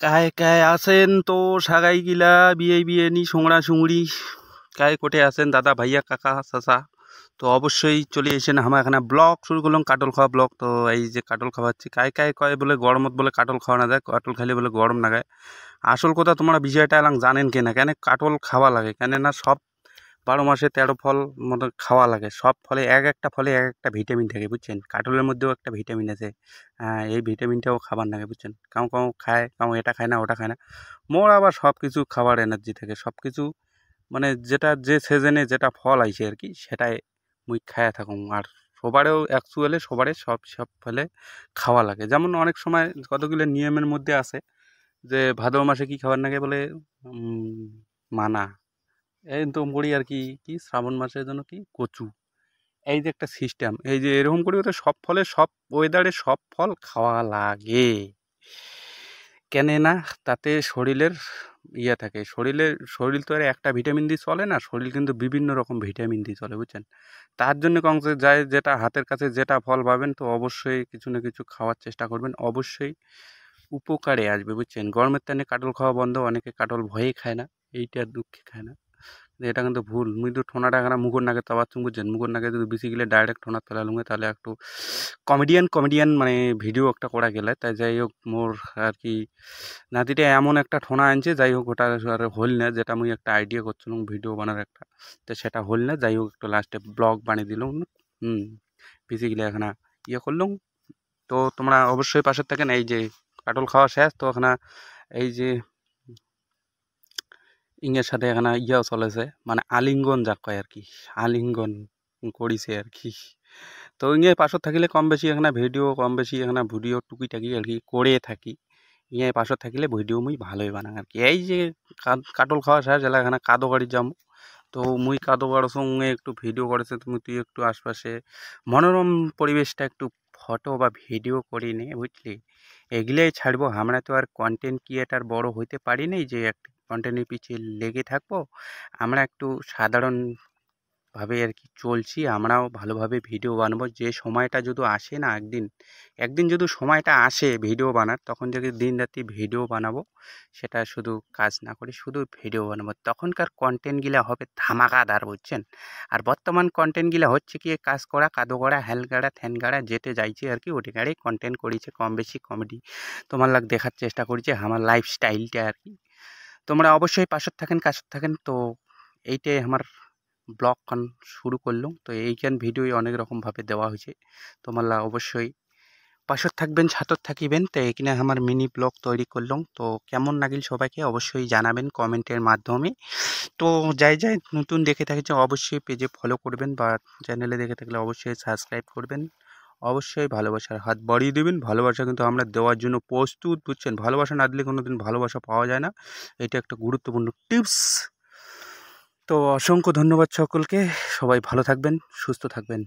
काय काय আছেন তো সাগাই গিলা বিয়ে বিয়ে নি সোংড়া সুংড়ি काय কোটে আছেন দাদা ভাইয়া কাকা চাচা তো অবশ্যই চলে এসেন আমার এখানে ব্লগ শুরু করলাম কাটল খাওয়া ব্লগ তো এই যে কাটল খাওয়াচ্ছি काय काय কয় বলে গরমত বলে কাটল খাওয়া না যায় কাটল খাইলে বলে গরম লাগায় আসল কথা তোমরা বিষয়টা এলাম জানেন কেনা কেন কাটল খাওয়া লাগে কেন না সব 12 মাসে 13 ফল মতো খাওয়া লাগে সব ফলে এক একটা ফলে এক একটা ভিটামিন থাকে বুঝছেন কাটলের মধ্যেও একটা ভিটামিন আছে এই ভিটামিনটাও খাবার লাগে বুঝছেন কাউ কাউ খায় কাউ এটা খায় না ওটা খায় না মোর আবার সব কিছু খাবার এনার্জি থাকে সব কিছু মানে যেটা যে সিজনে যেটা ফল আইছে আর কি সেটাই মুই খায়া থাকুম আর সবারও অ্যাকচুয়ালি সবারই সব সব ফলে খাওয়া লাগে যেমন অনেক সময় কতগুলো নিয়মের মধ্যে আছে যে ভাদ্র মাসে কি খাবার লাগে বলে মানা এই তো মুড়ি আর কি কি শ্রাবণ মাসের জন্য কি কচু এই যে একটা সিস্টেম এই যে এরকম করে ওটা সব ফলে সব ওয়েদারে সব ফল খাওয়া লাগে কেন না তাতে শরীরের ইয়ে থাকে শরীর তো আর একটা ভিটামিন দিয়ে চলে না শরীর কিন্তু বিভিন্ন রকম ভিটামিন দিয়ে চলে বুঝছেন তার জন্য কংসে যায় যেটা হাতের কাছে যেটা ফল পাবেন তো অবশ্যই কিছু না কিছু খাওয়ার চেষ্টা করবেন অবশ্যই উপকারে আসবে বুঝছেন গরমের টানে কাটল খাওয়া বন্ধ অনেকে কাটল ভয়ে খায় না এইটা দুঃখে খায় না এটা কিন্তু ভুল মুই তো ঠোনাটা এখানে মুখর নাকে চাবাচ্ছুম বুঝছেন মুখর নাকে যদি বেশি গেলে ডাইরেক্ট ঠোনা ফেলা লুঙ্গে তাহলে একটু কমেডিয়ান মানে ভিডিও একটা করা গেলে তাই যাই হোক মোর আর কি নাতিটা এমন একটা ঠোনা আনছে যাই হোক ওটা আর হল না যেটা মুই একটা আইডিয়া করছিলাম ভিডিও বানার একটা তো সেটা হল না যাই হোক একটু লাস্টে ব্লগ বানিয়ে দিলাম বেশি গেলে এখানে ইয়ে করলাম তো তোমরা অবশ্যই পাশে থাকেন এই যে কাটল খাওয়া শেষ তো এখানে এই যে ইংয়ের সাথে এখানে ইয়াও চলেছে মানে আলিঙ্গন যাক কয় আর কি আলিঙ্গন করিছে আর কি তো ইংয়ে পাশত থাকিলে কম বেশি এখানে ভিডিও কম বেশি এখানে ভিডিও টুকিটাকি আর কি করে থাকি ইয়ে পাশত থাকিলে ভিডিও মুই ভালোই বানাই আর কি এই যে কাটল খাওয়া শেষ এলা এখানে কাদো গাড়ি যাম তো মুই কাদো গাড়োর সঙ্গে একটু ভিডিও করেছে তুমি তুই একটু আশপাশে মনোরম পরিবেশটা একটু ফটো বা ভিডিও করি নে বুঝলি এগুলাই ছাড়বো আমরা তো আর কন্টেন্ট ক্রিয়েটার বড় হইতে পারি নাই যে একটা কন্টেন্টের পিছিয়ে লেগে থাকবো আমরা একটু সাধারণভাবে আর কি চলছি আমরাও ভালোভাবে ভিডিও বানাবো যে সময়টা যদি আসে না একদিন যদি সময়টা আসে ভিডিও বানার তখন যদি দিন রাতি ভিডিও বানাবো সেটা শুধু কাজ না করে শুধু ভিডিও বানাবো তখনকার কন্টেন্টগুলো হবে ধামাকাদার বুঝছেন আর বর্তমান কন্টেন্টগুলো হচ্ছে কি কাজ করা কাদো করা হ্যাল গাড়া থ্যান গাড়া যেতে যাইছে আর কি ওটি গাড়ি কন্টেন্ট করেছে কম বেশি কমেডি তোমার লাগ দেখার চেষ্টা করছে আমার লাইফস্টাইলটা আর কি তোমরা অবশ্যই পাশে থাকেন কাছে থাকেন তো এইটাই আমার ব্লগ কান শুরু করলাম তো এইখান ভিডিও অনেক রকমভাবে দেওয়া হয়েছে তোমরা অবশ্যই পাশে থাকবেন ছাতর থাকিবেন তো এখানে আমার মিনি ব্লগ তৈরি করলাম তো কেমন লাগিল সবাইকে অবশ্যই জানাবেন কমেন্টের মাধ্যমে তো যাই নতুন দেখে থাকছে অবশ্যই পেজে ফলো করবেন বা চ্যানেলে দেখে থাকলে অবশ্যই সাবস্ক্রাইব করবেন অবশ্যই ভালোবাসার হাত বাড়িয়ে দেবেন ভালোবাসা কিন্তু আমরা দেওয়ার জন্য প্রস্তুত বুঝছেন ভালোবাসা না দিলে কোনোদিন ভালোবাসা পাওয়া যায় না এটা একটা গুরুত্বপূর্ণ টিপস তো অসংখ্য ধন্যবাদ সকলকে সবাই ভালো থাকবেন সুস্থ থাকবেন